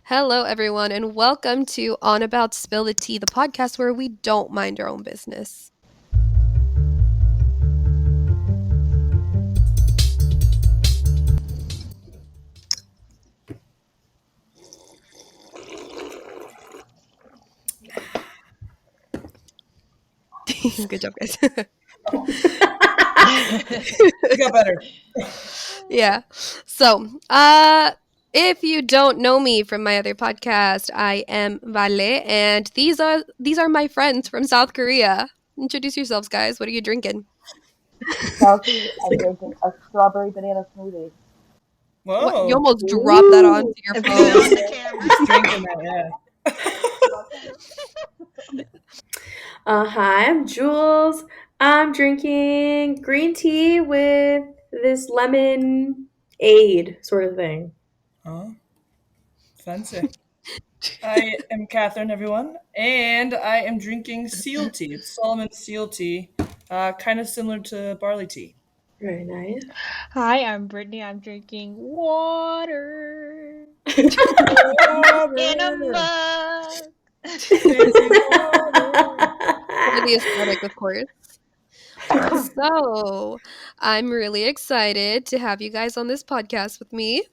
Hello, everyone, and welcome to On About Spill the Tea, the podcast where we don't mind our own business. Good job, guys. You got better. Yeah. So, if you don't know me from my other podcast, I am Vale, and these are my friends from South Korea. Introduce yourselves, guys. What are you drinking? Chelsea, I'm drinking a strawberry banana smoothie. Whoa. What? You almost dropped that onto your Put phone. it on the camera. Just drinking that, yeah. Hi, I'm Jules. I'm drinking green tea with this lemon aid sort of thing. Huh? Fancy. I am Catherine, everyone, and I am drinking seal tea. It's Solomon seal tea, kind of similar to barley tea. Very nice. Hi, I'm Brittany. I'm drinking water in a mug. Fancy water. For the aesthetic, of course. So, I'm really excited to have you guys on this podcast with me.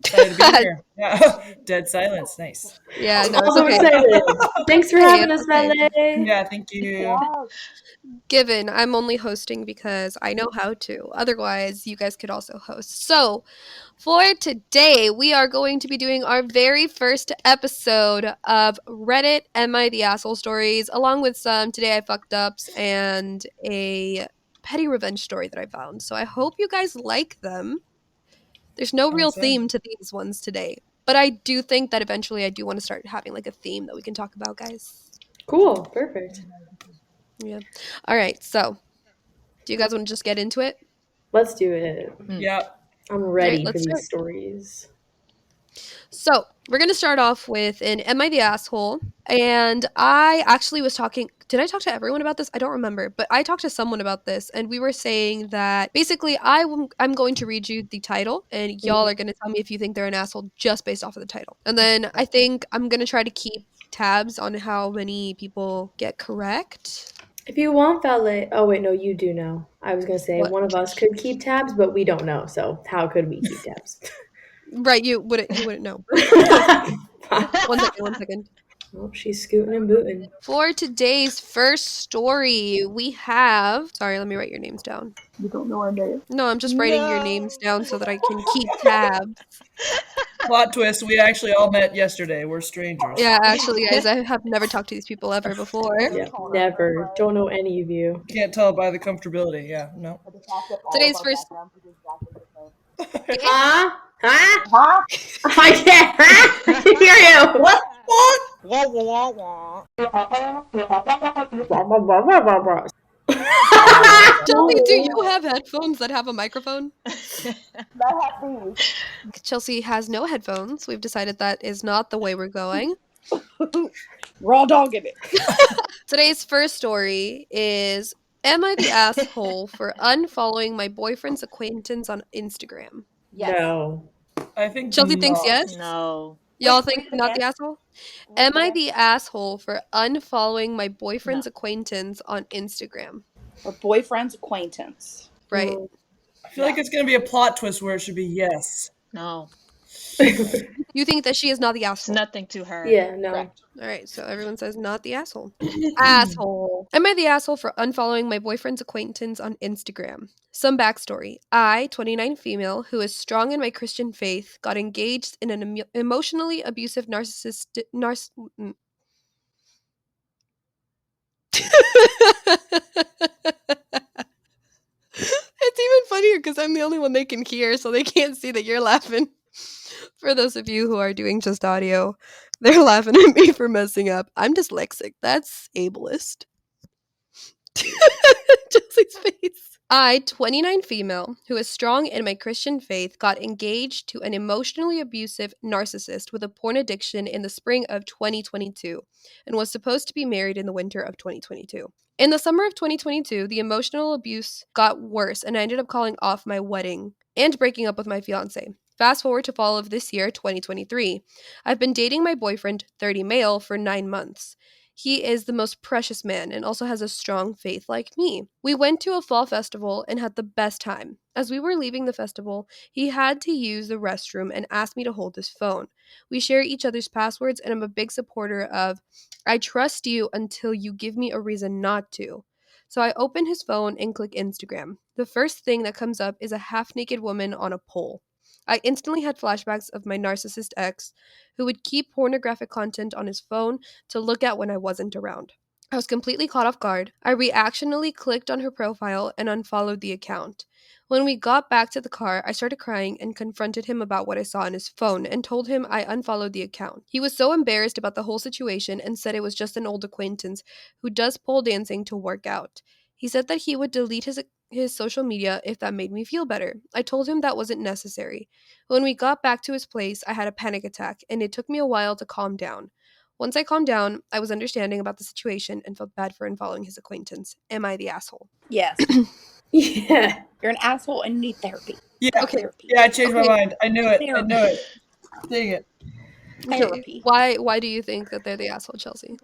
Excited to be here. Yeah. Dead silence. Nice. Yeah, no, it's Also okay. excited. Thanks for Hey, having it's us, okay. Vale. Yeah, thank you. Given I'm only hosting because I know how to. Otherwise, you guys could also host. So, for today, we are going to be doing our very first episode of Reddit Am I the Asshole stories, along with some Today I Fucked Ups and a petty revenge story that I found. So, I hope you guys like them. There's no real Awesome. theme to these ones today. But I do think that eventually I do want to start having like a theme that we can talk about, guys. Cool. Perfect. Yeah. All right. So, do you guys want to just get into it? Let's do it. Yeah. I'm ready for let's do these it. stories. So, we're going to start off with an Am I the Asshole? And I actually was talking. Did I talk to everyone about this? I don't remember. But I talked to someone about this. And we were saying that basically I'm going to read you the title. And y'all are going to tell me if you think they're an asshole just based off of the title. And then I think I'm going to try to keep tabs on how many people get correct. If you want Vale, oh wait, no, you do know. I was gonna say What? one of us could keep tabs, but we don't know. So how could we keep tabs? Right, you wouldn't know. One second. Oh, she's scooting and booting. For today's first story, we have. Sorry, let me write your names down. You don't know our name. No, I'm just writing your names down so that I can keep tabs. Plot twist, we actually all met yesterday. We're strangers. Yeah, actually, guys, I have never talked to these people ever before. Yeah, never. Don't know any of you. Can't tell by the comfortability. Yeah, no. Today's first. Huh? Huh? Huh? I can't. Huh? I can hear you. What? Wah, wah, wah. Chelsea, do you have headphones that have a microphone? I have these. Chelsea has no headphones. We've decided that is not the way we're going. Raw dog in it. Today's first story is Am I the asshole for unfollowing my boyfriend's acquaintance on Instagram? Yes. No. I think Chelsea thinks not. yes. No. Y'all Wait, think wait, not again? the asshole? Am I the asshole for unfollowing my boyfriend's acquaintance on Instagram? Her boyfriend's acquaintance. Right. No. I feel like it's going to be a plot twist where it should be yes. No. You think that she is not the It's asshole? nothing to her. Yeah, no. Correct. All right, so everyone says not the asshole. Asshole. Am I the asshole for unfollowing my boyfriend's acquaintance on Instagram? Some backstory. I, 29 female, who is strong in my Christian faith, got engaged in an emotionally abusive It's even funnier because I'm the only one they can hear, so they can't see that you're laughing. For those of you who are doing just audio, they're laughing at me for messing up. I'm dyslexic. That's ableist. Chelsea's face. I, 29 female, who is strong in my Christian faith, got engaged to an emotionally abusive narcissist with a porn addiction in the spring of 2022 and was supposed to be married in the winter of 2022. In the summer of 2022, the emotional abuse got worse and I ended up calling off my wedding and breaking up with my fiance. Fast forward to fall of this year, 2023. I've been dating my boyfriend, 30 male, for 9 months. He is the most precious man and also has a strong faith like me. We went to a fall festival and had the best time. As we were leaving the festival, he had to use the restroom and asked me to hold his phone. We share each other's passwords, and I'm a big supporter of I trust you until you give me a reason not to. So I open his phone and click Instagram. The first thing that comes up is a half naked woman on a pole. I instantly had flashbacks of my narcissist ex, who would keep pornographic content on his phone to look at when I wasn't around. I was completely caught off guard. I reactionally clicked on her profile and unfollowed the account. When we got back to the car, I started crying and confronted him about what I saw on his phone and told him I unfollowed the account. He was so embarrassed about the whole situation and said it was just an old acquaintance who does pole dancing to work out. He said that he would delete his social media if that made me feel better. I told him that wasn't necessary. When we got back to his place, I had a panic attack, and it took me a while to calm down. Once I calmed down, I was understanding about the situation and felt bad for unfollowing his acquaintance. Am I the asshole? Yes. Yeah. You're an asshole and you need therapy. Yeah. Okay. Therapy. Yeah, I changed my Okay. mind. I knew it. I Therapy. knew it. Dang it. Okay. Therapy. Why do you think that they're the asshole, Chelsea?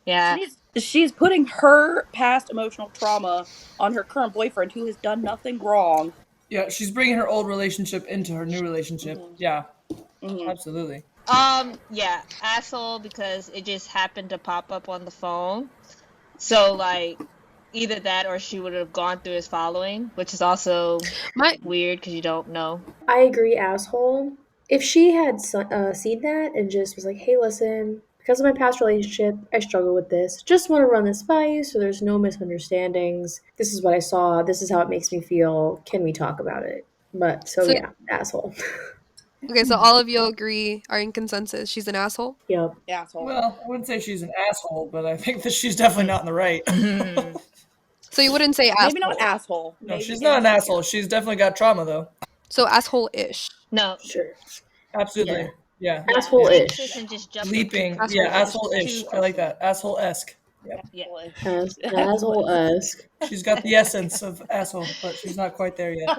Yeah. She's putting her past emotional trauma on her current boyfriend who has done nothing wrong. Yeah, she's bringing her old relationship into her new relationship. Mhm. Yeah, Mhm. absolutely. Yeah, asshole because it just happened to pop up on the phone. So like either that or she would have gone through his following, which is also My weird because you don't know. I agree, asshole. If she had seen that and just was like, hey, listen, because of my past relationship, I struggle with this. Just want to run this by you so there's no misunderstandings. This is what I saw. This is how it makes me feel. Can we talk about it? But so, so yeah, asshole. okay, so all of you agree are in consensus. She's an asshole. Yep. Asshole. Well, I wouldn't say she's an asshole, but I think that she's definitely not in the right. So you wouldn't say Maybe not asshole. asshole. No, Maybe she's not an asshole. insecure. She's definitely got trauma, though. So asshole-ish. No. Sure. Yeah. Absolutely. Yeah. Yeah, Asshole take ish. this and just jump to Leaping. Yeah, Asshole-ish. asshole-ish. I like that. Asshole-esque. Yep. Yeah. Asshole esque. She's got the essence of asshole, but she's not quite there yet.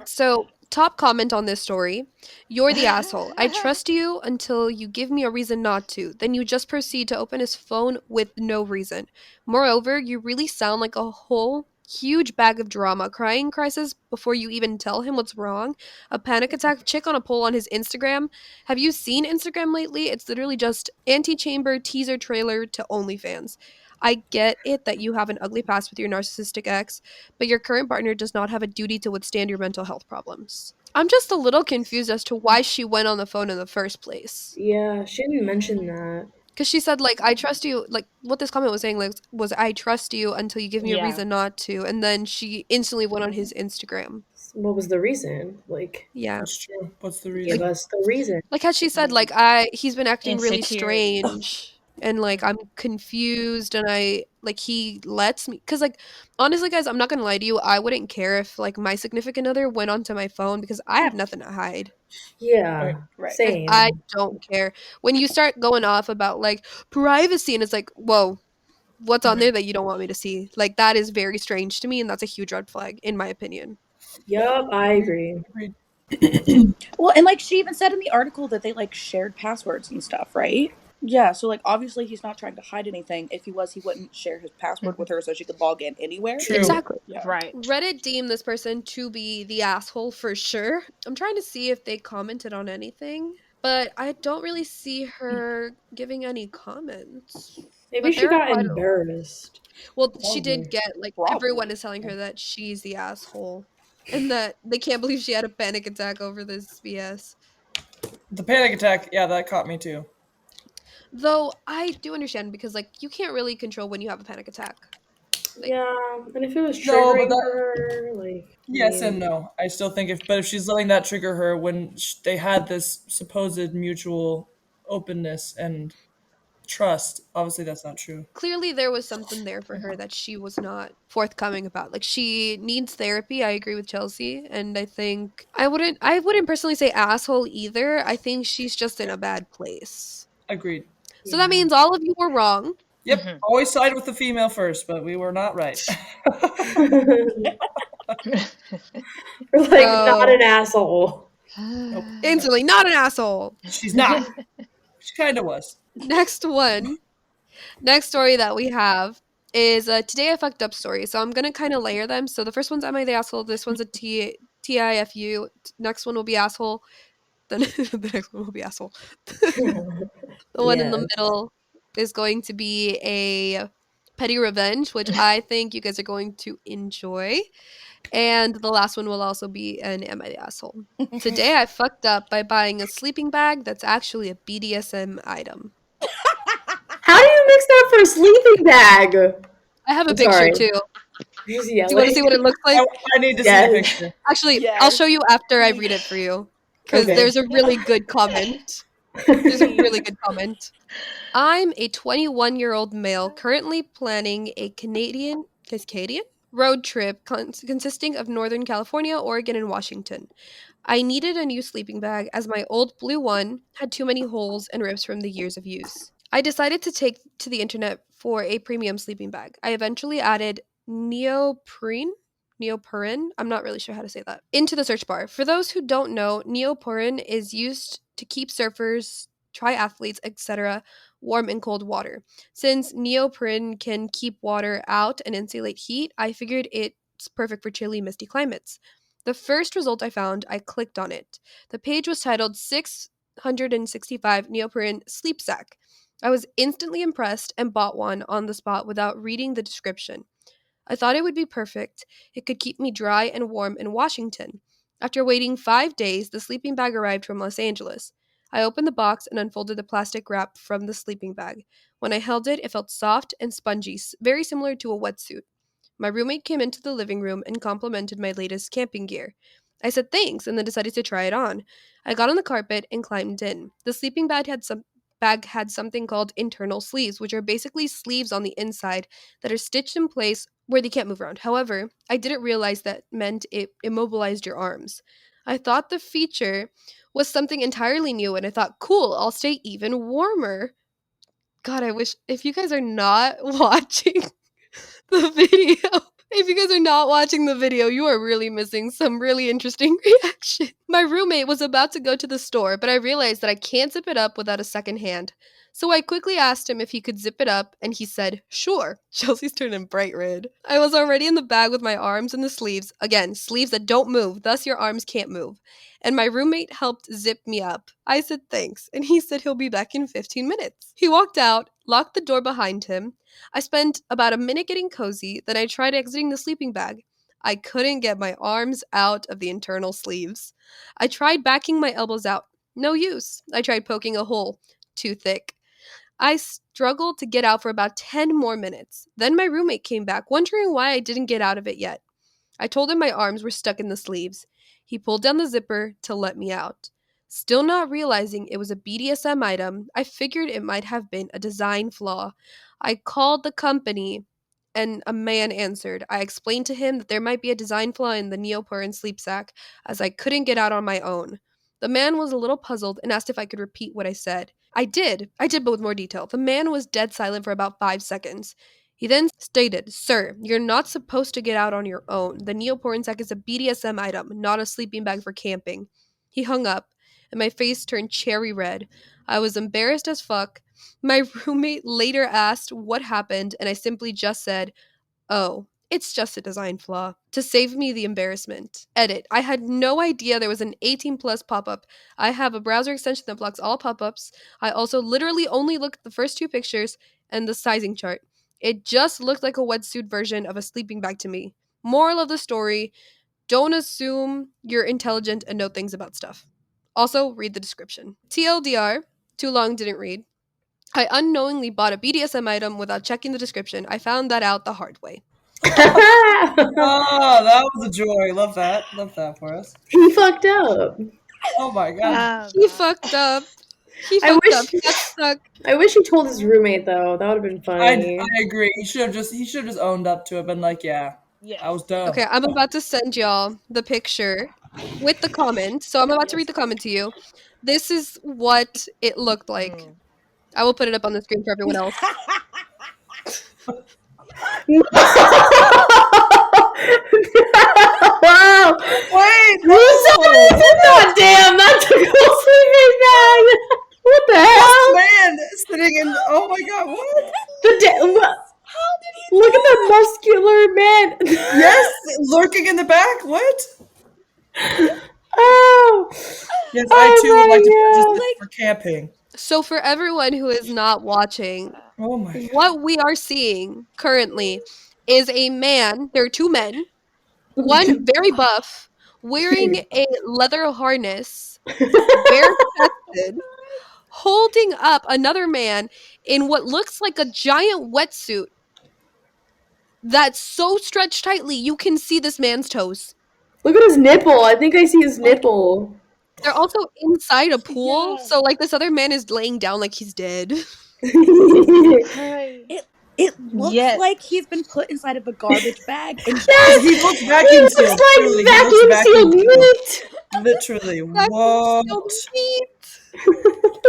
So, top comment on this story. You're the asshole. I trust you until you give me a reason not to. Then you just proceed to open his phone with no reason. Moreover, you really sound like a whole huge bag of drama, crying crisis before you even tell him what's wrong. A panic attack chick on a poll on his Instagram. Have you seen Instagram lately? It's literally just antechamber teaser trailer to OnlyFans. I get it that you have an ugly past with your narcissistic ex, but your current partner does not have a duty to withstand your mental health problems. I'm just a little confused as to why she went on the phone in the first place. Yeah, she didn't mention that. Because she said, like, I trust you, like, what this comment was saying, like, was, I trust you until you give me a Yeah. reason not to. And then she instantly went on his Instagram. What was the reason? Like, Yeah. That's true. What's the give reason? us the reason. Like, had she said, like, he's been acting really Insecurity. strange. And like I'm confused and he lets me because like honestly guys I'm not gonna lie to you I wouldn't care if like my significant other went onto my phone because I have nothing to hide. Right. Yeah, Right. Like I same. don't care when you start going off about like privacy and it's like whoa what's on there that you don't want me to see, like that is very strange to me and that's a huge red flag in my opinion. Yup, I agree. Agreed. Well, and like she even said in the article that they like shared passwords and stuff, right? Yeah, so like obviously he's not trying to hide anything. If he was, he wouldn't share his password with her so she could log in anywhere. True. Exactly. Yeah. Right. Reddit deemed this person to be the asshole for sure. I'm trying to see if they commented on anything, but I don't really see her giving any comments. Maybe But she there are got quite a embarrassed. well, she Probably. did get like everyone Probably. is telling her that she's the asshole and that they can't believe she had a panic attack over this BS. The panic attack, yeah, that caught me too. Though I do understand because like you can't really control when you have a panic attack. Like, Yeah, and if it was No, but triggering that, for her, like, I yes mean, and no. I still think but if she's letting that trigger her when they had this supposed mutual openness and trust, obviously that's not true. clearly there was something there for her that she was not forthcoming about. Like she needs therapy. I agree with Chelsea and I think I wouldn't personally say asshole either. I think she's just in a bad place. Agreed. So that yeah. means all of you were wrong. Yep, always side with the female first, but we were not right. We're like, not So an asshole. Nope. Instantly, not an asshole. She's not. She kind of was. Next one. Next story that we have is a today I fucked up story. So I'm gonna kind of layer them. So the first one's am I the asshole? This one's a TIFU. Next one will be asshole. Then the next one will be asshole. The one in the Yes. middle is going to be a petty revenge, which I think you guys are going to enjoy. And the last one will also be an am I the asshole? Today I fucked up by buying a sleeping bag that's actually a BDSM item. How do you mix that for a sleeping bag? I have a I'm picture sorry. too. You're just Do you want to yelling. see what it looks like? I need to see the Yes. picture. Actually, I'll Yes. show you after I read it for you because Okay. there's a really good comment. There's a really good comment. I'm a 21-year-old male currently planning a Cascadian road trip consisting of Northern California, Oregon, and Washington. I needed a new sleeping bag as my old blue one had too many holes and rips from the years of use. I decided to take to the internet for a premium sleeping bag. I eventually added neoprene, I'm not really sure how to say that, into the search bar. For those who don't know, neoprene is used to keep surfers, triathletes, etc., warm in cold water. Since neoprene can keep water out and insulate heat, I figured it's perfect for chilly, misty climates. The first result I found, I clicked on it. The page was titled 665 Neoprene Sleep Sack. I was instantly impressed and bought one on the spot without reading the description. I thought it would be perfect. It could keep me dry and warm in Washington. After waiting 5 days, the sleeping bag arrived from Los Angeles. I opened the box and unfolded the plastic wrap from the sleeping bag. When I held it, it felt soft and spongy, very similar to a wetsuit. My roommate came into the living room and complimented my latest camping gear. I said thanks and then decided to try it on. I got on the carpet and climbed in. The sleeping bag had something called internal sleeves, which are basically sleeves on the inside that are stitched in place where they can't move around. However, I didn't realize that meant it immobilized your arms. I thought the feature was something entirely new and I thought, cool, I'll stay even warmer. God, I wish if you guys are not watching the video. If you guys are not watching the video, you are really missing some really interesting reaction. My roommate was about to go to the store, but I realized that I can't zip it up without a second hand. So I quickly asked him if he could zip it up, and he said, sure. Chelsea's turning bright red. I was already in the bag with my arms in the sleeves. Again, sleeves that don't move, thus your arms can't move. And my roommate helped zip me up. I said thanks, and he said he'll be back in 15 minutes. He walked out, locked the door behind him. I spent about a minute getting cozy, then I tried exiting the sleeping bag. I couldn't get my arms out of the internal sleeves. I tried backing my elbows out. No use. I tried poking a hole. Too thick. I struggled to get out for about 10 more minutes. Then my roommate came back, wondering why I didn't get out of it yet. I told him my arms were stuck in the sleeves. He pulled down the zipper to let me out. Still not realizing it was a BDSM item, I figured it might have been a design flaw. I called the company and a man answered. I explained to him that there might be a design flaw in the neoprene sleep sack as I couldn't get out on my own. The man was a little puzzled and asked if I could repeat what I said. I did, but with more detail. The man was dead silent for about 5 seconds. He then stated, sir, you're not supposed to get out on your own. The neoprene sack is a BDSM item, not a sleeping bag for camping. He hung up, and my face turned cherry red. I was embarrassed as fuck. My roommate later asked what happened, and I simply just said, oh, it's just a design flaw, to save me the embarrassment. Edit. I had no idea there was an 18 plus pop up. I have a browser extension that blocks all pop ups. I also literally only looked at the first two pictures and the sizing chart. It just looked like a wetsuit version of a sleeping bag to me. Moral of the story, don't assume you're intelligent and know things about stuff. Also, read the description. TLDR, too long, didn't read. I unknowingly bought a BDSM item without checking the description. I found that out the hard way. Oh, that was a joy. Love that. Love that for us. He fucked up. Oh my god. Oh, He God. fucked up. He I fucked up. wish He got stuck. I wish he told his roommate though. That would have been funny. I agree. He should have just owned up to it, been like, yeah, I Yes. was dumb. Okay, I'm about to send y'all the picture with the comment. So I'm about to read Yes. the comment to you. This is what it looked like. Mm. I will put it up on the screen for everyone else. Wow. Wait, You saw no! this and thought, damn, that's a cool sleeping bag. What the This hell? man sitting in. Oh my god! What? What? How did he Look know at that muscular man. Yes, lurking in the back. What? Oh. Yes, I Oh too would like to purchase my this like for camping. So for everyone who is not watching, Oh my god! what we are seeing currently is a man. There are two men. One God. very buff, wearing a leather harness, bare chested, holding up another man in what looks like a giant wetsuit that's so stretched tightly you can see this man's toes. Look at his nipple. I think I see his like nipple. They're also inside a pool, yeah. so like this other man is laying down like he's dead. Hi. It looks Yeah. like he's been put inside of a garbage bag and Yes, He looks he vacuum looks sealed. like Truly, he looks vacuum vacuum sealed sealed. meat. Literally. Vacuum What? sealed meat.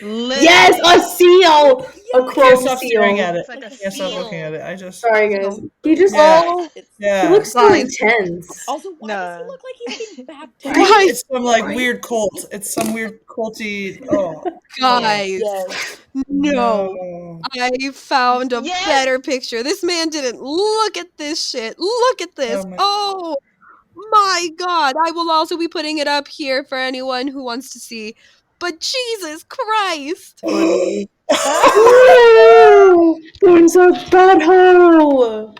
Yes, a Literally. seal, a I can't chrome stop staring seal. at it. It's like I a can't stop looking at seal. it. I just. Sorry, guys. So, He just Yeah. oh, it's he Yeah. looks so guys, intense. also why does he No. look like he's being Right? baptized? guys, It's some like Right? weird cult. It's some weird culty. Oh. Oh. guys. Yes. No. No. I found a Yes. better picture. This man didn't look at this shit. Look at this. Oh my. Oh my god. I will also be putting it up here for anyone who wants to see. But Jesus Christ. Funny. Ah! Ooh, there's a butthole.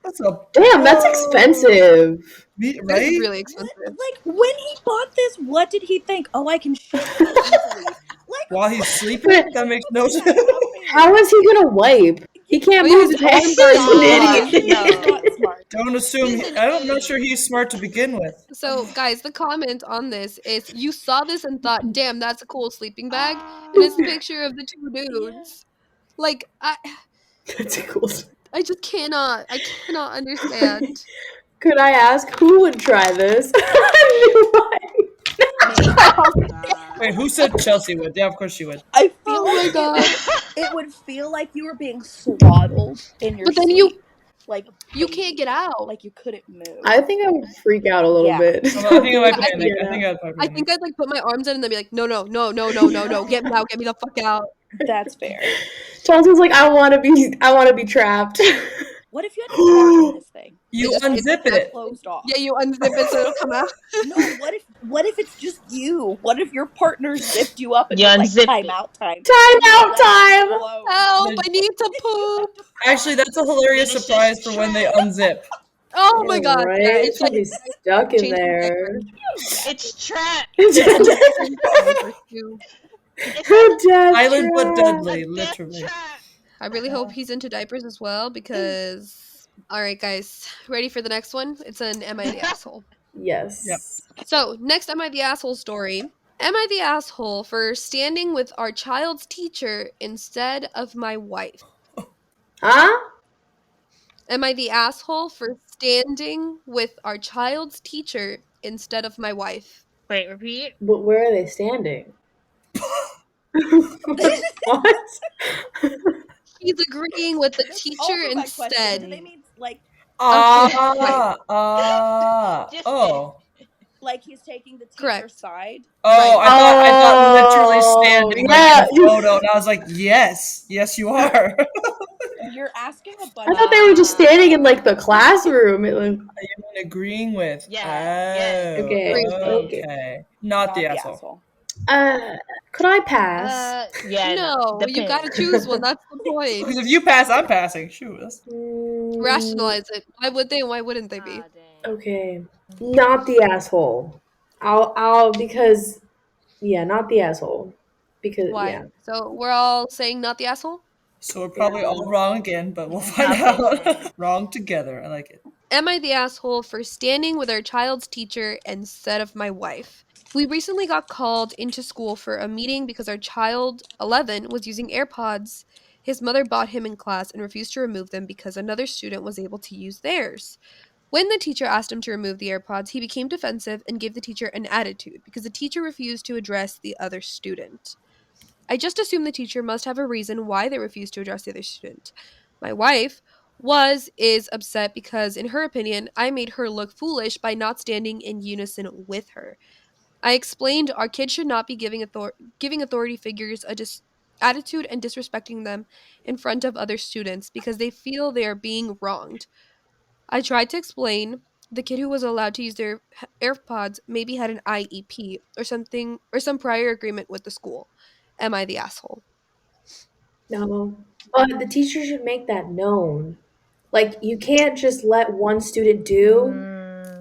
That's a. Damn, that's Whoa. expensive. That is Right? really What? expensive. Like when he bought this, what did he think? Oh, I can shit here easily. Like While he's what? sleeping? But That makes How no does sense. that happen? how is he gonna wipe? He can't Oh, yeah, move his his hands. arms He's are an gone. idiot. He is No. not smart. Don't assume. He's an I'm not sure idiot. he's smart to begin with. So, guys, the comment on this is you saw this and thought, damn, that's a cool sleeping bag. And it's a Ah, picture of the two yeah. dudes. Like, That's cool. I just cannot. I cannot understand. Could I ask who would try this? Me. Oh, Wait, God. who said Chelsea would? Yeah, of course she would. I feel oh like my god. it would feel like you were being swaddled in your But then sleep, like a you can't baby, get out. like you couldn't move. I think I would freak out a little Yeah. bit. I think I might Yeah, I panic. think I think I'd probably I panic. think I'd like put my arms in and then be like, no, no, no, no, no, no, no, get me out, get me the fuck out. That's fair. Chelsea's like, I wanna be trapped. What if you had to fart in this thing? You just- unzip It's it. closed off. Yeah, you unzip it so it'll come out. No, what if it's just you? What if your partner zipped you up and You was like, unzipped time it. out time? Time And you out left time. me alone. Help! I need to poop. Actually, that's a hilarious Then it's surprise just for when they trapped. unzip. Oh my Yeah, god. right? Yeah, It's it's like gonna be stuck in changing there. diapers. It's trapped. It's It's a like death, changing diapers too. It's like a death Silent but trap. a deadly, death literally. trap. I really hope he's into diapers as well because. Alright, guys. Ready for the next one? It's an Am I the Asshole? Yes. Yep. So, next Am I the Asshole story. Am I the asshole for standing with our child's teacher instead of my wife? Huh? Am I the asshole for standing with our child's teacher instead of my wife? Wait, repeat. But where are they standing? What? He's agreeing with the That's teacher also my question. Do they instead. mean like Right. Oh. like he's taking the teacher's Correct. side? Oh, Right. I thought literally Oh, standing like in yeah. a photo, and I was like, yes, yes, you are. You're asking a bunch I thought of they were just standing in like the questions. classroom. Agreeing with. Yeah, yes. Oh, Okay. Okay. okay. Not the asshole. Could I pass? Yeah, No, you depends. gotta choose one. That's the point. Because if you pass, I'm passing. Shoot. Rationalize it. Why would they and why wouldn't they be? Ah, dang. Okay. Not the asshole. Because not the asshole. Because Why? So we're all saying not the asshole? So we're probably all wrong again, but we'll find Okay, out. same. Wrong together. I like it. Am I the asshole for standing with our child's teacher instead of my wife? We recently got called into school for a meeting because our child, 11, was using AirPods. His mother bought him in class and refused to remove them because another student was able to use theirs. When the teacher asked him to remove the AirPods, he became defensive and gave the teacher an attitude because the teacher refused to address the other student. I just assume the teacher must have a reason why they refused to address the other student. My wife is upset because, in her opinion, I made her look foolish by not standing in unison with her. I explained our kids should not be giving authority figures a attitude and disrespecting them in front of other students because they feel they are being wronged. I tried to explain the kid who was allowed to use their AirPods maybe had an IEP or something or some prior agreement with the school. Am I the asshole? No. But the teacher should make that known. Like, you can't just let one student do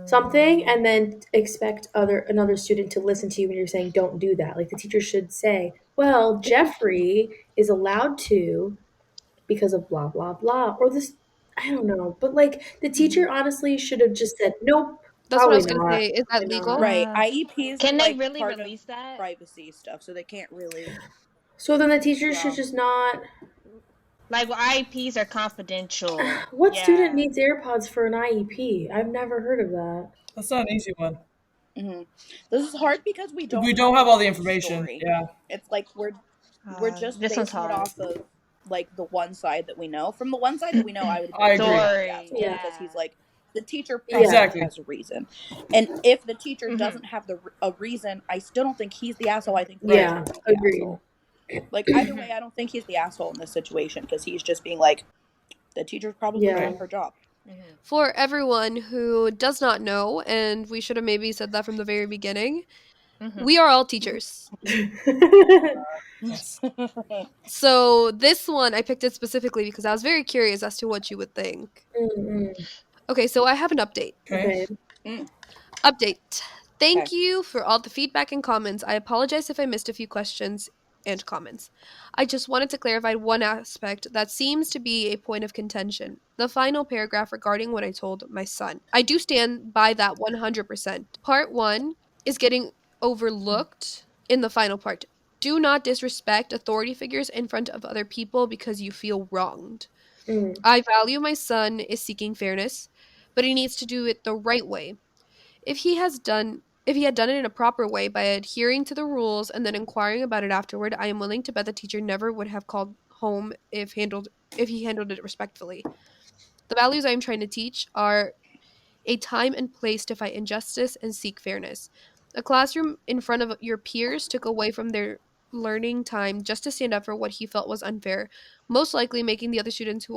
something Mm. and then expect another student to listen to you when you're saying don't do that. Like, the teacher should say, "Well, Jeffrey is allowed to because of blah blah blah," or this. I don't know, but like the teacher honestly should have just said, "Nope, That's what I probably was gonna not, say. Is that probably not." legal? Right. IEPs are Can they like really part of release that? privacy stuff, so they can't really. So then the teacher should Yeah. just not. Like, well, IEPs are confidential. What student Yeah. needs AirPods for an IEP? I've never heard of that. That's not an easy one. hmm This is hard because we We don't don't have have the all the full information. story. Yeah, It's like we're just This one's basing it hard. off of like the one side that we know. From the one side that we know, I would agree I that he's agree. not the Story. asshole Yeah. because he's Yeah. like the teacher Yeah. probably Exactly. has a reason, and if the teacher Hmm. doesn't have a reason, I still don't think he's the asshole. I think the Right. teacher Yeah. is the Agreed. asshole. Like either way, I don't think he's the asshole in this situation because he's just being like the teacher's probably Yeah. doing Right. her job. Hmm. For everyone who does not know, and we should have maybe said that from the very beginning, Hmm. we are all teachers. Yes. So this one I picked it specifically because I was very curious as to what you would think. Mm-mm. Okay, so I have an update. Okay. Okay. Mm, Update. Thank okay. you for all the feedback and comments. I apologize if I missed a few questions and comments. I just wanted to clarify one aspect that seems to be a point of contention. The final paragraph regarding what I told my son. I do stand by that 100%. Part 1 is getting overlooked in the final part. Do not disrespect authority figures in front of other people because you feel wronged. Mm. I value my son is seeking fairness, but he needs to do it the right way. If he had done it in a proper way by adhering to the rules and then inquiring about it afterward, I am willing to bet the teacher never would have called home if he handled it respectfully. The values I am trying to teach are a time and place to fight injustice and seek fairness. A classroom in front of your peers took away from their learning time just to stand up for what he felt was unfair, most likely making the other students who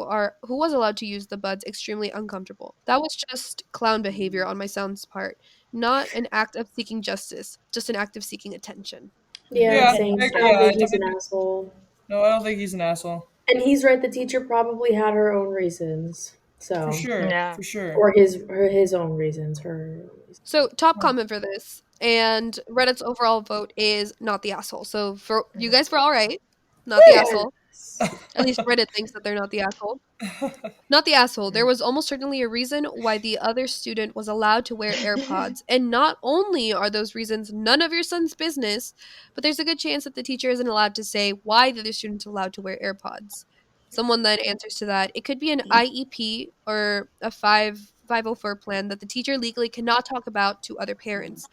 was allowed to use the buds extremely uncomfortable. That was just clown behavior on my son's part, not an act of seeking justice, just an act of seeking attention. Yeah, Yeah, Opinion I, same. I stuff. don't yeah. think he's an asshole. No, I don't think he's an asshole. And he's right. The teacher probably had her own reasons. For So, sure. Yeah. For sure. or his own reasons. Her. So, top comment for this, and Reddit's overall vote is not the asshole. So, for you Hmm. guys, were all right. Not the asshole. Yes. At least Reddit thinks that they're not the asshole. Not the asshole. There was almost certainly a reason why the other student was allowed to wear AirPods. And not only are those reasons none of your son's business, but there's a good chance that the teacher isn't allowed to say why the other student's allowed to wear AirPods. Someone then answers to that. It could be an IEP or a 504 plan that the teacher legally cannot talk about to other parents.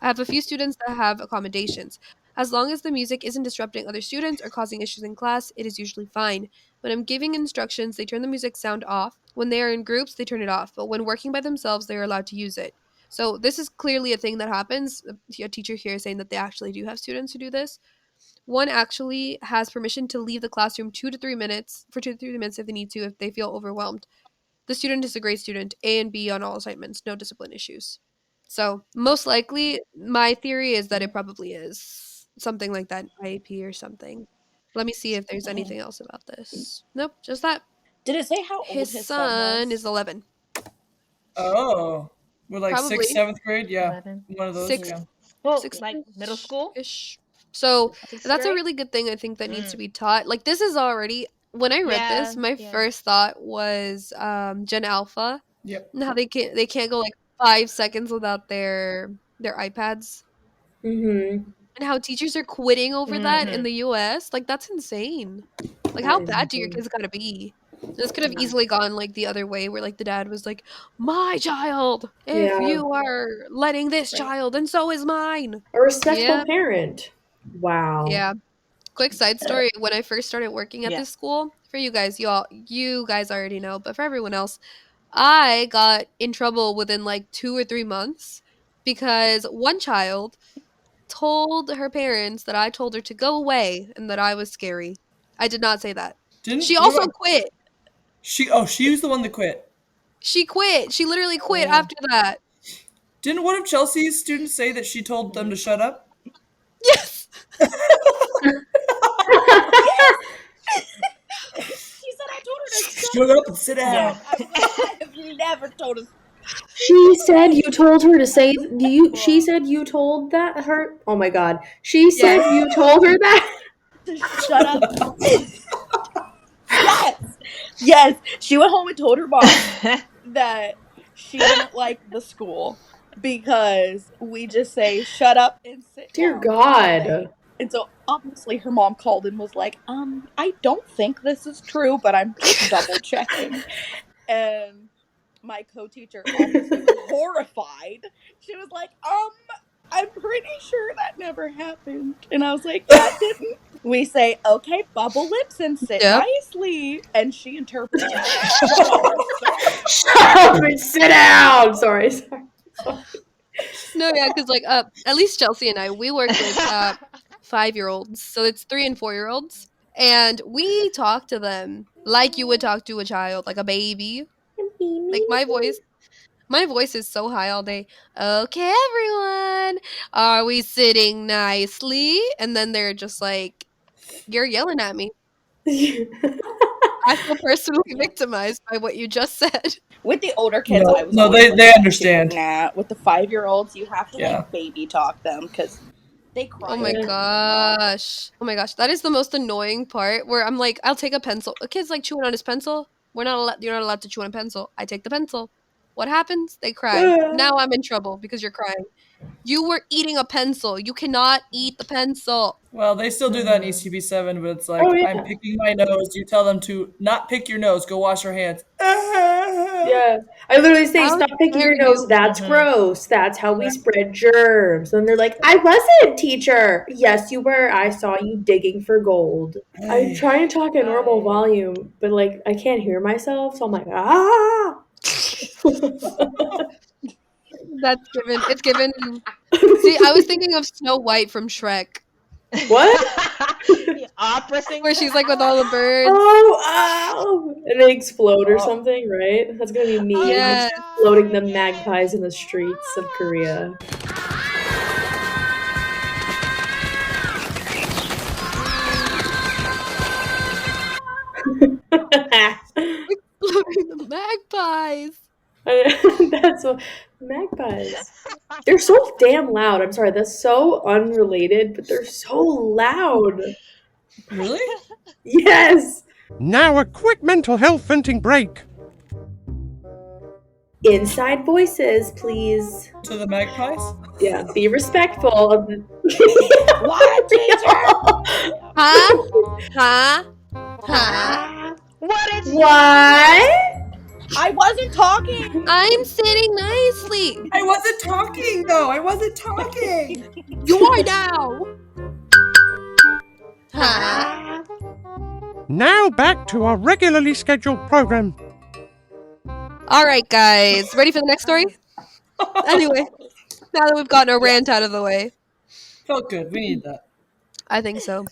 I have a few students that have accommodations. As long as the music isn't disrupting other students or causing issues in class, it is usually fine. When I'm giving instructions, they turn the music sound off. When they are in groups, they turn it off. But when working by themselves, they are allowed to use it. So this is clearly a thing that happens. A teacher here is saying that they actually do have students who do this. One actually has permission to leave the classroom 2 to 3 minutes for 2 to 3 minutes if they need to, if they feel overwhelmed. The student is a great student, A and B on all assignments, no discipline issues. So, most likely, my theory is that it probably is something like that, IAP or something. Let me see if there's anything else about this. Nope, just that. Did it say how old His his son son is was? 11. Oh, we're like sixth, Probably seventh grade. Yeah, 11. one of those. Mm. Yeah. sixth, Well, sixth like middle school? ish. So, Sixth that's a grade? really good thing I think that needs to Mm. be taught. Like, this is already, when I read Yeah. this, my Yeah. first thought was Gen Alpha. Yep. And how they can't go like 5 seconds without their iPads. Mm-hmm. And how teachers are quitting over that in Hmm. the US, like, that's insane. Like, That how is bad do your insane. kids gotta be? This could have Yeah. easily gone, like, the other way where, like, the dad was like, "My child, if Yeah. you are letting this Right. child, then so is mine." A respectful Yeah, parent. Wow. yeah. Quick side story, when I first started working at Yeah. this school, for you guys already know, but for everyone else, I got in trouble within like 2 or 3 months because one child told her parents that I told her to go away and that I was scary. I did not say that. She Didn't what also about quit. she? Oh, she was the one that quit. She quit. She literally quit Oh, after that. didn't one of Chelsea's students say that she told them to shut up? Yes. Yes! She said I told her to shut Shut up. up and sit Yes, down. I was like, I have never told a She single said you person told her to say you. She well, said you told that her. Oh my god. She said Yes. you told her that. to shut up. Yes. Yes. She went home and told her mom that she didn't like the school because we just say shut up and sit Dear down all day. God. And so obviously her mom called and was like, I don't think this is true, but I'm just double checking. And my co-teacher obviously was horrified. She was like, I'm pretty sure that never happened. And I was like, yeah, it didn't. We say, okay, bubble lips and sit Yep. nicely. And she interpreted that as shut up and sit Shut down. up and sit down. Sorry. Sorry. No, yeah, because like at least Chelsea and I, we work with 5-year-olds, so it's 3 and 4-year-olds, and we talk to them like you would talk to a child, like a baby. Like my voice is so high all day. Okay, everyone, are we sitting nicely? And then they're just like, "You're yelling at me." I feel personally victimized by what you just said. With the older kids, I No, was no, always like they that too. understand. Nah, with the 5-year-olds, you have to Yeah. like baby talk them because they Oh cry my over nothing, y'all. gosh. Oh my gosh. That is the most annoying part where I'm like, I'll take a pencil. A kid's like chewing on his pencil. You're not allowed to chew on a pencil. I take the pencil. What happens? They cry. Now I'm in trouble because you're crying. You were eating a pencil. You cannot eat the pencil. Well, they still do that in ECB 7, but it's Oh like I'm yeah. picking my nose. You tell them to not pick your nose. Go wash your hands. Yeah. I literally say, How stop picking dare your nose. you? That's gross. That's how we spread germs. And they're like, I wasn't, teacher. Yes, you were. I saw you digging for gold. I'm Ay. trying to talk at normal volume, but like I can't hear myself, so I'm like, ah. That's given. It's given. See, I was thinking of Snow White from Shrek, What? Yeah, opera singer. where she's like with all the birds. Oh, oh, and they explode or Oh, something, right? That's gonna be Oh me my Yes. exploding the god, yes. magpies in the streets of Korea. Exploding the magpies. That's what magpies. They're so damn loud. I'm sorry, that's so unrelated, but they're so loud. really? Yes. Now a quick mental health venting break. Inside voices, please. To the magpies? Yeah, be respectful of the. What, teacher? Huh? Huh? Huh? Ah, What did she what? say? I wasn't talking. I'm sitting nicely. I wasn't talking though. I wasn't talking. You are now. Huh? Ah. Now back to our regularly scheduled program. All right, guys. Ready for the next story? Anyway, now that we've gotten a rant out of the way, Felt good. We need that. I think so.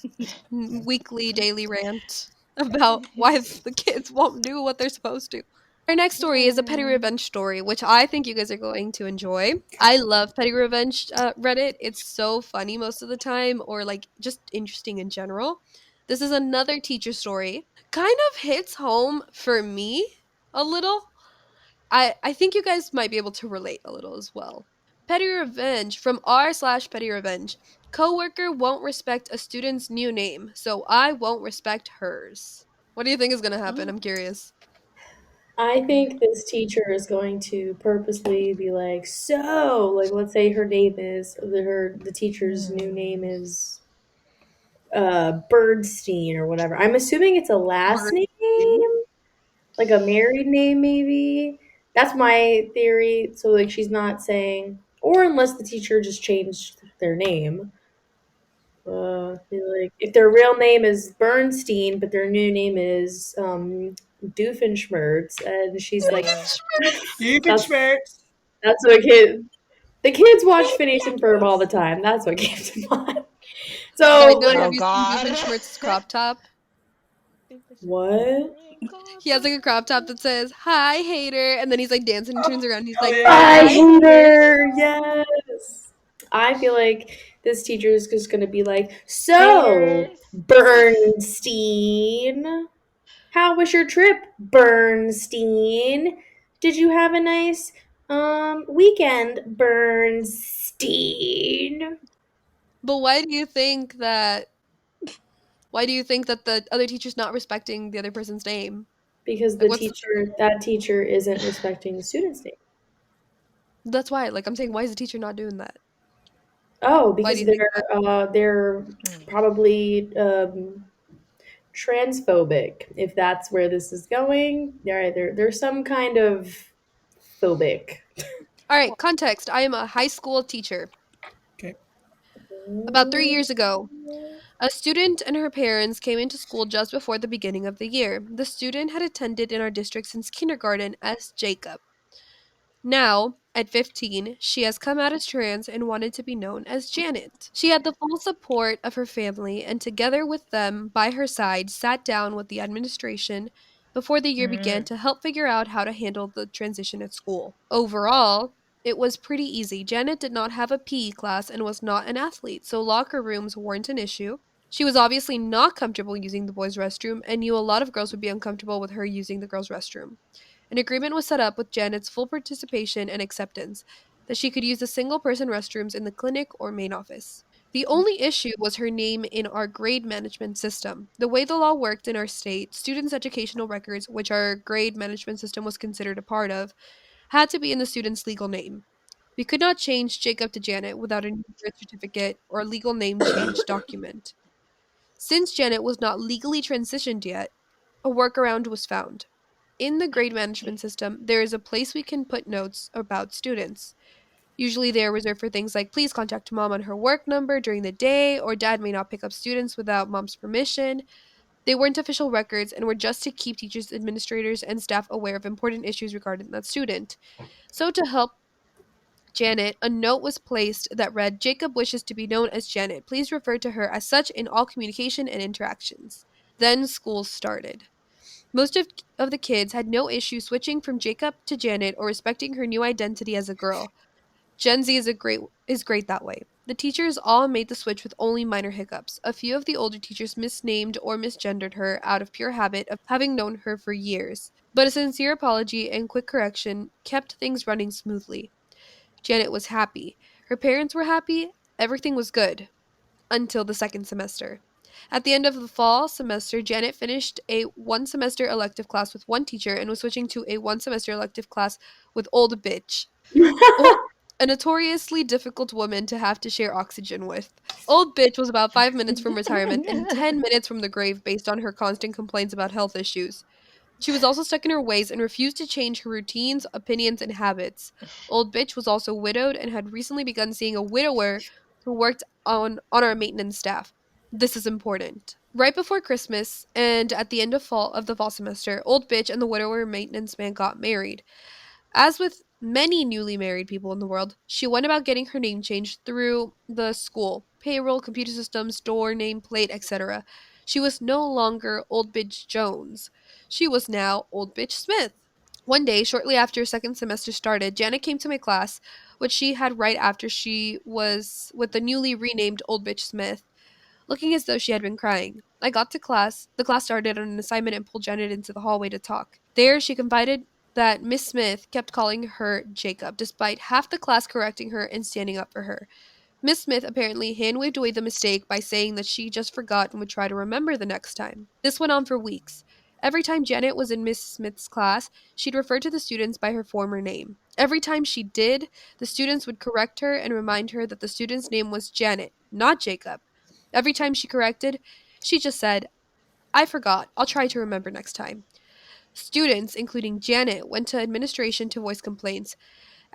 Weekly, daily rant about why the kids won't do what they're supposed to. Our next story is a petty revenge story, which I think you guys are going to enjoy. I love petty revenge Reddit. It's so funny most of the time, or like just interesting in general. This is another teacher story. Kind of hits home for me a little. I think you guys might be able to relate a little as well. Petty revenge from r/petty revenge. Coworker won't respect a student's new name, so I won't respect hers. What do you think is gonna happen? I'm curious. I think this teacher is going to purposely be like, so, like, let's say her name is the teacher's new name is Birdstein or whatever. I'm assuming it's a last name, like a married name, maybe. That's my theory. So, like, she's not saying, or unless the teacher just changed their name. Like if their real name is Bernstein, but their new name is Doofenshmirtz, and she's like, Mm. that's Doofenshmirtz. that's what the kids watch Phineas and Ferb all the time. That's what came to mind. Side So note, like, Oh have you seen God. Doofenshmirtz's crop top? what? He has like a crop top that says "Hi, hater," and then he's like dancing and turns around. And he's Oh like, yeah, I yeah, "Hi, yeah. hate hater." her. Yes. I feel like this teacher is just going to be like, so, Haters. Bernstein, how was your trip, Bernstein? Did you have a nice weekend, Bernstein? But why do you think that the other teacher's not respecting the other person's name? Because Like, what's that teacher isn't respecting the student's name. that's why? Like, I'm saying, why is the teacher not doing that? Oh, Why do because you think that? they're Mm. probably transphobic. If that's where this is going, there's some kind of phobic. All right, context. I am a high school teacher. Okay. About 3 years ago, a student and her parents came into school just before the beginning of the year. The student had attended in our district since kindergarten as Jacob. Now, at 15, she has come out as trans and wanted to be known as Janet. She had the full support of her family and, together with them by her side, sat down with the administration before the year began Mm. to help figure out how to handle the transition at school. Overall, it was pretty easy. Janet did not have a PE class and was not an athlete, so locker rooms weren't an issue. She was obviously not comfortable using the boys' restroom and knew a lot of girls would be uncomfortable with her using the girls' restroom. An agreement was set up with Janet's full participation and acceptance that she could use the single person restrooms in the clinic or main office. The only issue was her name in our grade management system. The way the law worked in our state, students' educational records, which our grade management system was considered a part of, had to be in the student's legal name. We could not change Jacob to Janet without a new birth certificate or legal name change document. Since Janet was not legally transitioned yet, a workaround was found. In the grade management system, there is a place we can put notes about students. Usually they are reserved for things like please contact mom on her work number during the day, or dad may not pick up students without mom's permission. They weren't official records and were just to keep teachers, administrators, and staff aware of important issues regarding that student. So, to help Janet, a note was placed that read, Jacob wishes to be known as Janet. Please refer to her as such in all communication and interactions. Then school started. Most of the kids had no issue switching from Jacob to Janet or respecting her new identity as a girl. Gen Z is great that way. The teachers all made the switch with only minor hiccups. A few of the older teachers misnamed or misgendered her out of pure habit of having known her for years. But a sincere apology and quick correction kept things running smoothly. Janet was happy. Her parents were happy. Everything was good until the second semester. At the end of the fall semester, Janet finished a one semester elective class with one teacher and was switching to a one semester elective class with Old Bitch, oh, a notoriously difficult woman to have to share oxygen with. Old Bitch was about 5 minutes from retirement and 10 minutes from the grave based on her constant complaints about health issues. She was also stuck in her ways and refused to change her routines, opinions, and habits. Old Bitch was also widowed and had recently begun seeing a widower who worked on our maintenance staff. This is important. Right before Christmas and at the end of the fall semester, Old Bitch and the widower maintenance man got married. As with many newly married people in the world, she went about getting her name changed through the school, payroll, computer systems, door, nameplate, etc. She was no longer Old Bitch Jones. She was now Old Bitch Smith. One day, shortly after second semester started, Janet came to my class, which she had right after she was with the newly renamed Old Bitch Smith, looking as though she had been crying. I got to class. The class started on an assignment and pulled Janet into the hallway to talk. There, she confided that Miss Smith kept calling her Jacob, despite half the class correcting her and standing up for her. Miss Smith apparently hand waved away the mistake by saying that she just forgot and would try to remember the next time. This went on for weeks. Every time Janet was in Miss Smith's class, she'd refer to the students by her former name. Every time she did, the students would correct her and remind her that the student's name was Janet, not Jacob. Every time she corrected, she just said, I forgot. I'll try to remember next time. Students, including Janet, went to administration to voice complaints.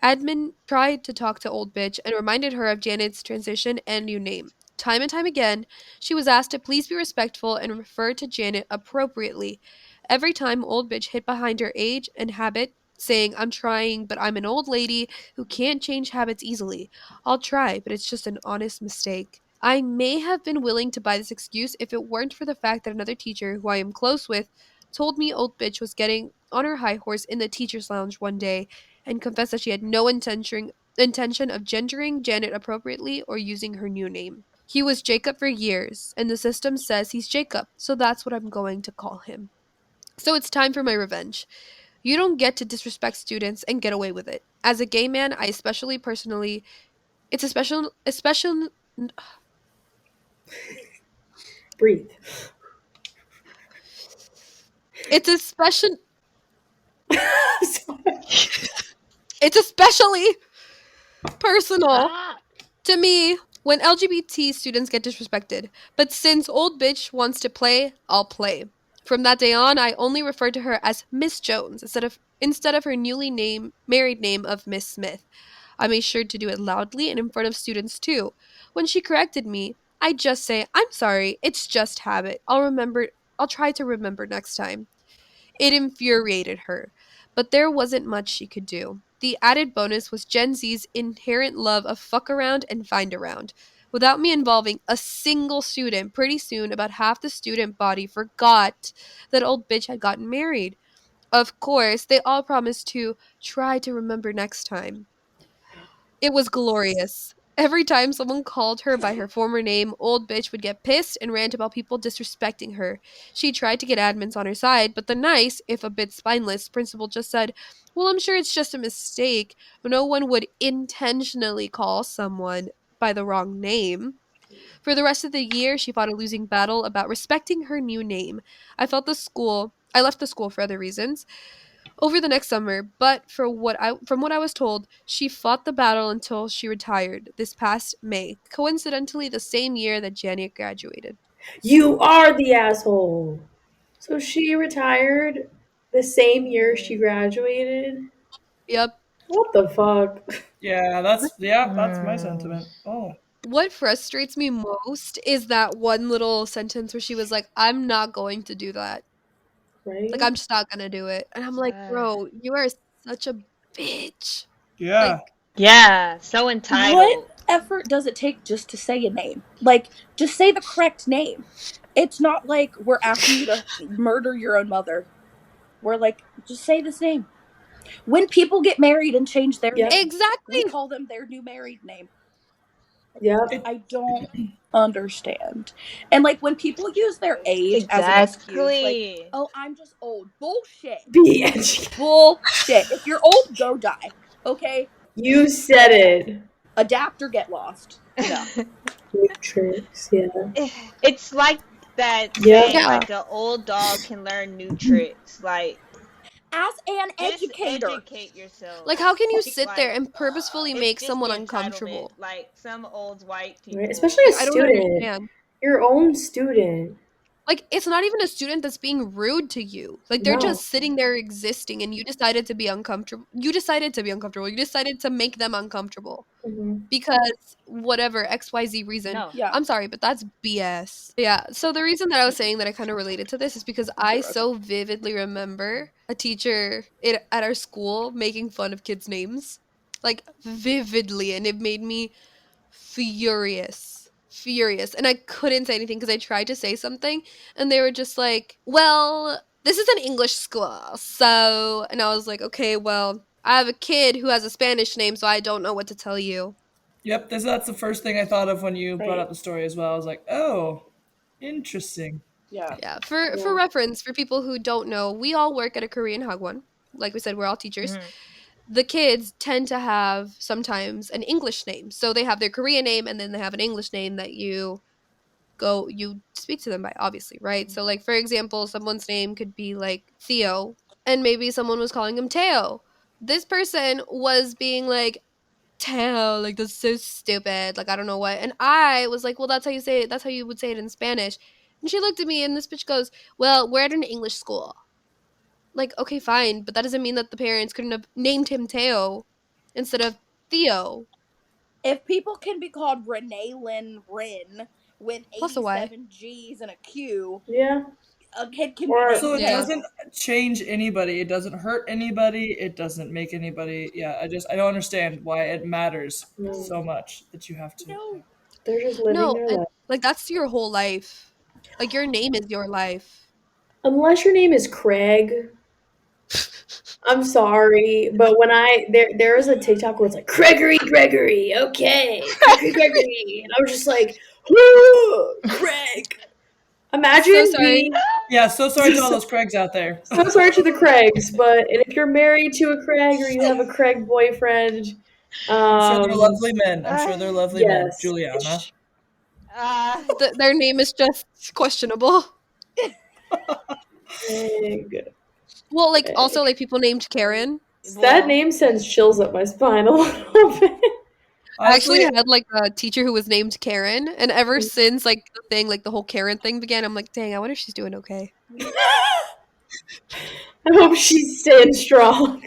Admin tried to talk to Old Bitch and reminded her of Janet's transition and new name. Time and time again, she was asked to please be respectful and refer to Janet appropriately. Every time, old bitch hid behind her age and habit, saying, I'm trying, but I'm an old lady who can't change habits easily. I'll try, but it's just an honest mistake. I may have been willing to buy this excuse if it weren't for the fact that another teacher who I am close with told me old bitch was getting on her high horse in the teacher's lounge one day and confessed that she had no intention of gendering Janet appropriately or using her new name. He was Jacob for years, and the system says he's Jacob, so that's what I'm going to call him. So it's time for my revenge. You don't get to disrespect students and get away with it. As a gay man, I especially personally, it's a special, Breathe. it's a special, Sorry. it's especially personal Ah. to me when LGBT students get disrespected. But since old bitch wants to play, I'll play. From that day on, I only referred to her as Miss Jones instead of her married name of Miss Smith. I made sure to do it loudly and in front of students too. When she corrected me, I just say, "I'm sorry, it's just habit. I'll try to remember next time." It infuriated her, but there wasn't much she could do. The added bonus was Gen Z's inherent love of fuck around and find around. Without me involving a single student, pretty soon about half the student body forgot that old bitch had gotten married. Of course, they all promised to try to remember next time. It was glorious. Every time someone called her by her former name, old bitch would get pissed and rant about people disrespecting her. She tried to get admins on her side, but the nice, if a bit spineless, principal just said, well, I'm sure it's just a mistake, but no one would intentionally call someone by the wrong name. For the rest of the year, she fought a losing battle about respecting her new name. I left the school for other reasons over the next summer, but from what I was told, she fought the battle until she retired this past May, coincidentally the same year that Janet graduated. You are the asshole. So she retired the same year she graduated? Yep. What the fuck? That's my Mm. sentiment. Oh. What frustrates me most is that one little sentence where she was like, I'm not going to do that. Like, Right? I'm just not gonna do it. And I'm like, Uh, bro, you are such a bitch. Yeah. Like, yeah, so What entitled. effort does it take just to say a name? Like, just say the correct name. It's not like we're asking you to murder your own mother. We're like, just say this name. When people get married and change their Yep. name, we exactly. call them their new married name. Yep. It I don't understand. And like when people use their age as an excuse, like, Exactly. oh, I'm just old. Bullshit. Be educated. Bullshit. If you're old, go die. Okay? You said it. Adapt or get lost. No. Tricks, yeah. It's like that Yep. saying, Yeah. like an old dog can learn new tricks. Like, As an just educator, educate Like, yourselves. how can you sit there Like, and purposefully it's make just someone the entitlement. uncomfortable? Like some old white Right? people. Especially a Like, I don't student. understand. Your own student. Like, it's not even a student that's being rude to you. Like, they're No. just sitting there existing and you decided to be uncomfortable. You decided to be uncomfortable. You decided to make them uncomfortable Hmm. because whatever XYZ reason. No. yeah. I'm sorry, but that's BS. Yeah. So the reason that I was saying that I kind of related to this is because I Gross. so vividly remember a teacher at our school making fun of kids' names. Like vividly, and it made me furious, and I couldn't say anything because I tried to say something and they were just like, well, this is an English school, so, and I was like, okay, well, I have a kid who has a Spanish name, so I don't know what to tell you. Yep, that's the first thing I thought of when you brought Right. up the story as well. I was like, oh, interesting. Yeah. Yeah, for Yeah. reference, for people who don't know, we all work at a Korean hagwon. Like we said, we're all teachers. Hmm. The kids tend to have sometimes an English name, so they have their Korean name and then they have an English name that you speak to them by, obviously, right? So like for example, someone's name could be like Theo and maybe someone was calling him Teo. This person was being like, Teo, like that's so stupid, like I don't know what. And I was like, well, that's how you say it, that's how you would say it in Spanish. And she looked at me and this bitch goes, well, we're at an English school. Like, okay, fine, but that doesn't mean that the parents couldn't have named him Teo instead of Theo. If people can be called Renee Lynn Rin with Plus a Y. 87 G's and a Q, Yeah. a kid can be Or named Also, it Yeah. doesn't Carol. change anybody. It doesn't hurt anybody. It doesn't make anybody. Yeah, I don't understand why it matters no, so much that you have to. No. Yeah. they're just living No, their and life. like that's your whole life. Like your name is your life. Unless your name is Craig. I'm sorry, but when there is a TikTok where it's like Gregory, okay, Gregory, and I was just like, whoo, Craig. So Imagine sorry. being Yeah. So sorry to all those Craigs out there. so sorry to the Craigs, but and if you're married to a Craig or you have a Craig boyfriend, I'm sure they're um, lovely men. I'm sure Uh, they're lovely men. yes, Juliana. uh, Their name is just questionable. Craig, Well, like also Craig. like people named Karen. That well, name sends chills up my spine a little bit. I actually Honestly, had like a teacher who was named Karen, and ever since like the thing, like the whole Karen thing began, I'm like, dang, I wonder if she's doing okay. I hope she's staying strong.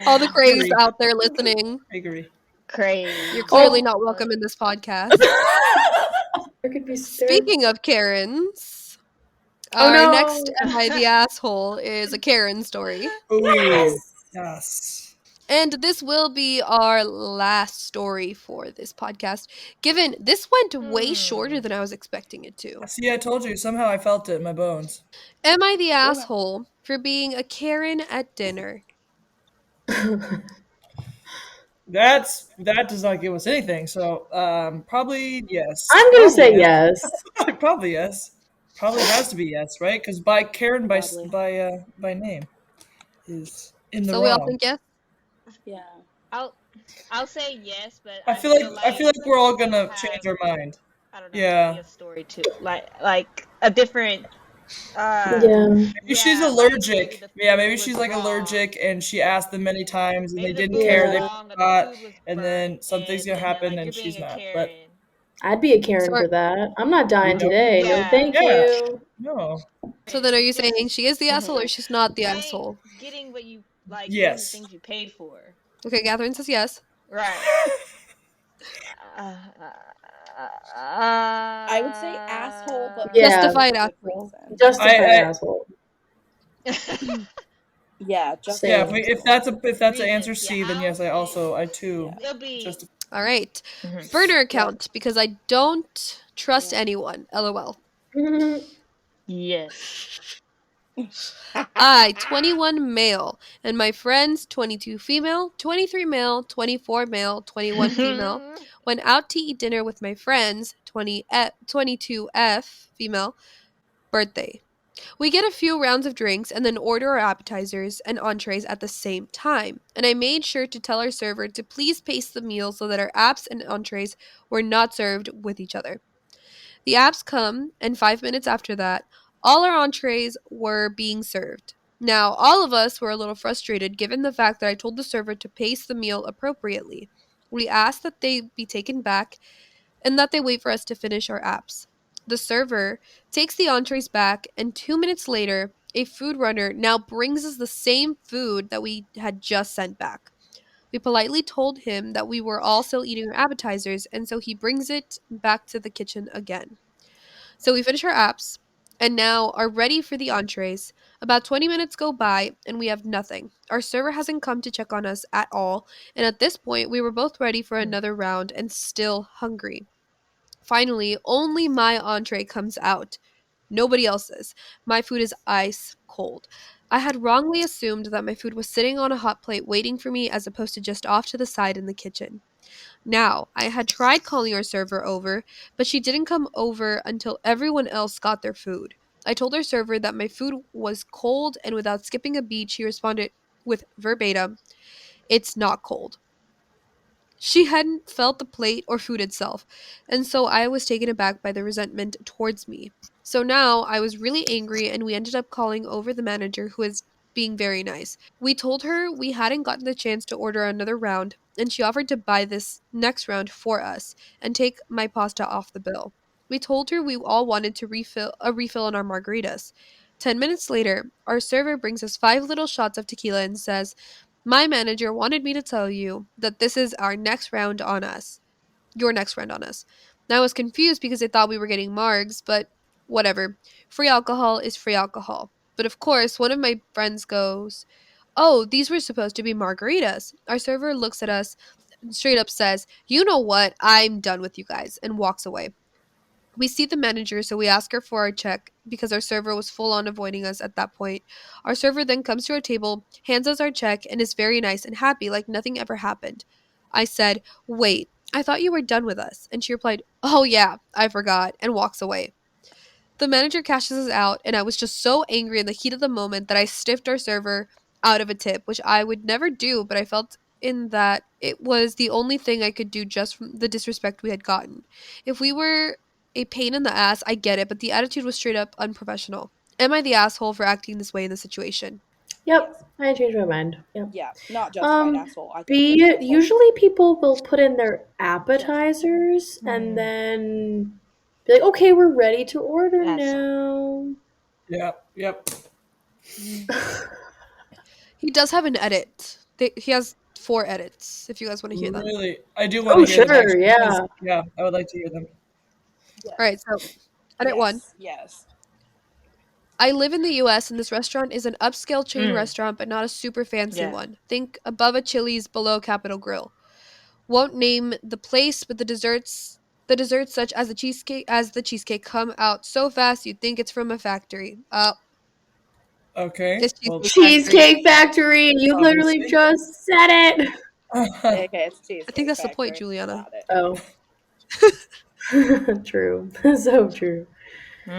All the Craigs Gregory. out there listening, Gregory. you're Craig. clearly Oh, not welcome in this podcast. there could be there. Speaking of Karens, Oh our next no! Am I the Asshole is a Karen story. Ooh. Yes. Yes. And this will be our last story for this podcast, given this went way shorter Hmm. than I was expecting it to. See, I told you. Somehow I felt it in my bones. Am I the Okay. asshole for being a Karen at dinner? That does not give us anything. So probably yes. I'm gonna Probably say yes. yes. Probably yes. Probably has to be yes, right? Because by Karen Probably. by name is in the So we all wrong. think yes? Yeah. I'll I'll say yes, but I feel like we're all it'll gonna change have, our mind. I don't know, maybe Yeah. a story too, like a different. Yeah. Maybe she's Yeah, like maybe allergic. the Yeah, food maybe was she's like wrong. allergic and she asked them many times and they Maybe the didn't food was care. They Yeah. wrong or the forgot food was and burnt, then something's and gonna then they're happen like, "You're and being she's a mad. But Karen." I'd be a Karen So, for that. I'm not dying yep. today. No, Yeah, thank Yeah. you. No. so then are you saying just she is the asshole or like she's not the paying, asshole? getting what you like, getting the Yes. things you paid for. Okay, Catherine says yes. Right. Uh, I would say asshole, but Yeah. for Justified a good asshole. reason. Justified I asshole. Yeah, yeah, justified Same. if that's an answer reasons. Yeah, C, then I'll yes, say I yeah. too it'll be. just All right. Mhm. Burner Yeah. account because I don't trust Yeah. anyone. LOL. Yes. I, 21 male, and my friends, 22 female, 23 male, 24 male, 21 female, went out to eat dinner with my friends, 22F female, birthday. We get a few rounds of drinks and then order our appetizers and entrees at the same time. And I made sure to tell our server to please pace the meal so that our apps and entrees were not served with each other. The apps come, and 5 minutes after that, all our entrees were being served. Now, all of us were a little frustrated given the fact that I told the server to pace the meal appropriately. We asked that they be taken back and that they wait for us to finish our apps. The server takes the entrees back, and 2 minutes later, a food runner now brings us the same food that we had just sent back. We politely told him that we were all still eating our appetizers, and so he brings it back to the kitchen again. So we finish our apps and now are ready for the entrees. About 20 minutes go by and we have nothing. Our server hasn't come to check on us at all, and at this point, we were both ready for another round and still hungry. Finally, only my entree comes out. Nobody else's. My food is ice cold. I had wrongly assumed that my food was sitting on a hot plate waiting for me as opposed to just off to the side in the kitchen. Now, I had tried calling our server over, but she didn't come over until everyone else got their food. I told our server that my food was cold, and without skipping a beat, she responded with verbatim, "It's not cold." She hadn't felt the plate or food itself, and so I was taken aback by the resentment towards me. So now I was really angry, and we ended up calling over the manager, who is being very nice. We told her we hadn't gotten the chance to order another round, and she offered to buy this next round for us and take my pasta off the bill. We told her we all wanted to refill on our margaritas. 10 minutes later, our server brings us 5 little shots of tequila and says, "My manager wanted me to tell you that this is our next round on us." your next friend on us. And I was confused because they thought we were getting margs, but whatever. Free alcohol is free alcohol. But of course, one of my friends goes, "Oh, these were supposed to be margaritas." Our server looks at us and straight up says, "You know what? I'm done with you guys," and walks away. We see the manager, so we ask her for our check because our server was full on avoiding us at that point. Our server then comes to our table, hands us our check, and is very nice and happy like nothing ever happened. I said, "Wait, I thought you were done with us." And she replied, "Oh, yeah, I forgot," and walks away. The manager cashes us out, and I was just so angry in the heat of the moment that I stiffed our server out of a tip, which I would never do, but I felt in that it was the only thing I could do just from the disrespect we had gotten. If we were a pain in the ass, I get it, but the attitude was straight up unprofessional. Am I the asshole for acting this way in the situation? Yes. Yep, I changed my mind. Yep. Yeah. Not justified Um, asshole. I think B, that's asshole. usually people will put in their Yes. appetizers and Mm, then be like, okay, we're ready to order Asshole. now. yep, yep. Mm. He does have an edit. He has 4 edits, if you guys want to hear them. Really, I do want Oh, to hear them sure, actually, because yeah. yeah, I would like to hear them. All right, Yes. so edit 1. Yes. Yes. I live in the US and this restaurant is an upscale chain Mm. restaurant, but not a super fancy Yeah. one. Think above a Chili's, below Capitol Grill. Won't name the place, but the desserts such as the cheesecake come out so fast you'd think it's from a factory. Okay, It's well, Cheesecake Factory. Cheesecake Factory, you literally obviously. just said it. Okay, it's I think Cheesecake that's the point, Factory. Juliana. Got it. Oh, true. So true. All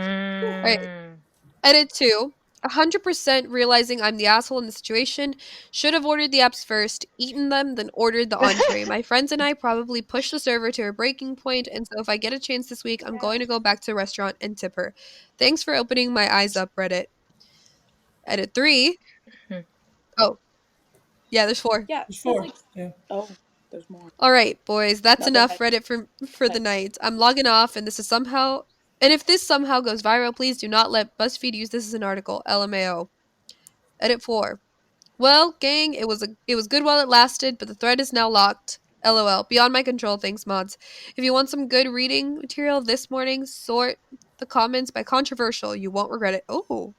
right, Mm. edit 2. 100% realizing I'm the asshole in the situation. Should have ordered the apps first, eaten them, then ordered the entree. My friends and I probably pushed the server to her breaking point, and so if I get a chance this week, I'm going to go back to the restaurant and tip her. Thanks for opening my eyes up, Reddit. Edit 3. Mm. Oh, yeah, there's 4. Yeah, There's that's 4. like. Yeah. Oh, there's more. All right, boys, that's No, go enough ahead. Reddit for the Okay. night. I'm logging off, and if this somehow goes viral, please do not let BuzzFeed use this as an article. LMAO. Edit 4. Well, gang, it was good while it lasted, but the thread is now locked. LOL. Beyond my control, thanks, mods. If you want some good reading material this morning, sort the comments by controversial. You won't regret it. Oh,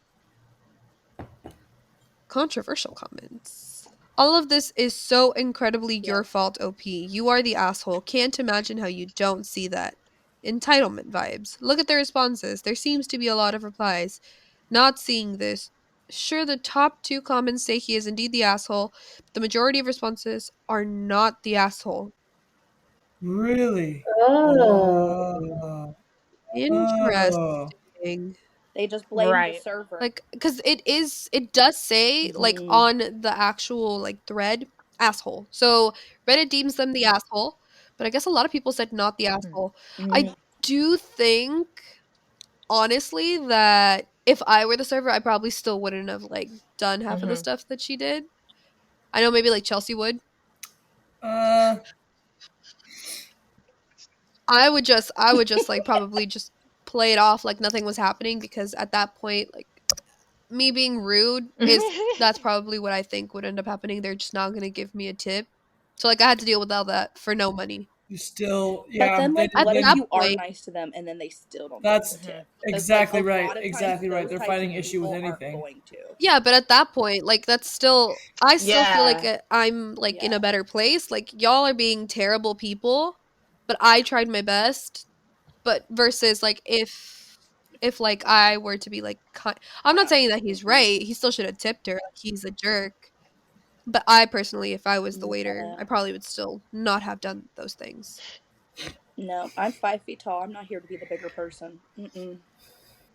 controversial comments. All of this is so incredibly your Yes. fault, OP. You are the asshole. Can't imagine how you don't see that. Entitlement vibes. Look at the responses. There seems to be a lot of replies. Not seeing this. Sure, the top 2 comments say he is indeed the asshole. But the majority of responses are not the asshole. Really? Oh. Oh. Oh. Interesting. They just blame the Right. server. Like, because it does say, like, Hmm. on the actual, like, thread, asshole. So Reddit deems them the asshole, but I guess a lot of people said not the Mm. asshole. I Hmm. do think, honestly, that if I were the server, I probably still wouldn't have, like, done half of the Mhm. stuff that she did. I know maybe, like, Chelsea would. Uh, I would just, like, probably just play it off like nothing was happening because at that point, like, me being rude is that's probably what I think would end up happening. They're just not gonna give me a tip. So, like, I had to deal with all that for no money. you still, But yeah, then, they like, did, At what if that you are point, nice to them and then they still don't give you a that's tip? Mhm. Because, like, a exactly right. lot of times Exactly right. those They're types finding of issue with people aren't anything. going to. yeah, but at that point, like, that's still I still feel like, Yeah. I'm, like, in a Yeah. better place. Like, y'all are being terrible people, but I tried my best. But versus, like, if, like, I were to be, like, I'm not saying that he's Hmm. right. He still should have tipped her. Like, he's a jerk. But I personally, if I was the waiter, Yeah. I probably would still not have done those things. No, I'm 5 feet tall. I'm not here to be the bigger person. Mm-mm.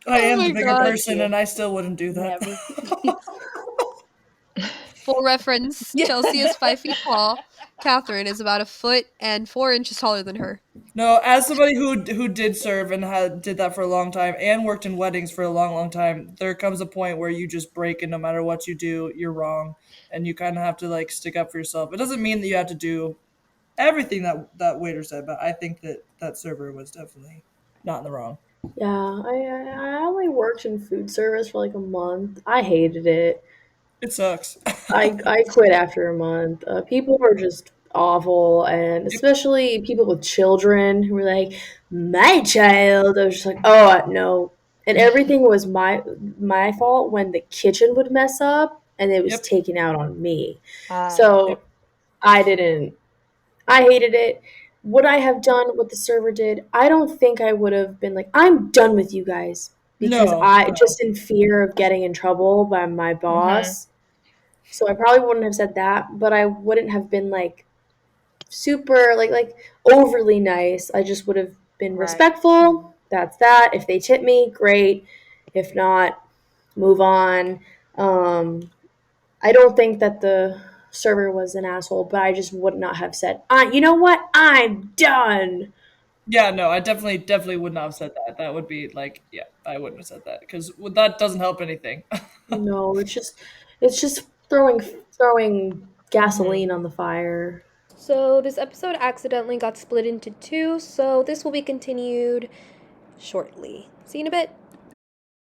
I Oh am the my bigger No, god. thank person, you. and I still wouldn't do that. Never. For reference, Yeah. Chelsea is 5 feet tall. Catherine is about a foot and 4 inches taller than her. No, as somebody who did serve and had did that for a long time and worked in weddings for a long, long time, there comes a point where you just break, and no matter what you do, you're wrong, and you kind of have to like stick up for yourself. It doesn't mean that you have to do everything that waiter said, but I think that that server was definitely not in the wrong. Yeah, I only worked in food service for like a month. I hated it. It sucks. I quit after a month. People are just awful, and especially people with children who were like, "My child." I was just like, "Oh no!" And everything was my fault when the kitchen would mess up, and it was Yep. taken out on me. Yep. So I didn't. I hated it. Would I have done what the server did? I don't think I would have been like, "I'm done with you guys," because No. I just in fear of getting in trouble by my Mm-hmm. boss. So I probably wouldn't have said that, but I wouldn't have been like super like overly nice. I just would have been Right. respectful. That's that. If they tip me, great. If not, move on. I don't think that the server was an asshole, but I just would not have said, you know what? I'm done." Yeah, no, I definitely would not have said that. That would be like, yeah, I wouldn't have said that because that doesn't help anything. No, it's just throwing Hmm. gasoline on the fire. So this episode accidentally got split into two, so this will be continued shortly. See you in a bit.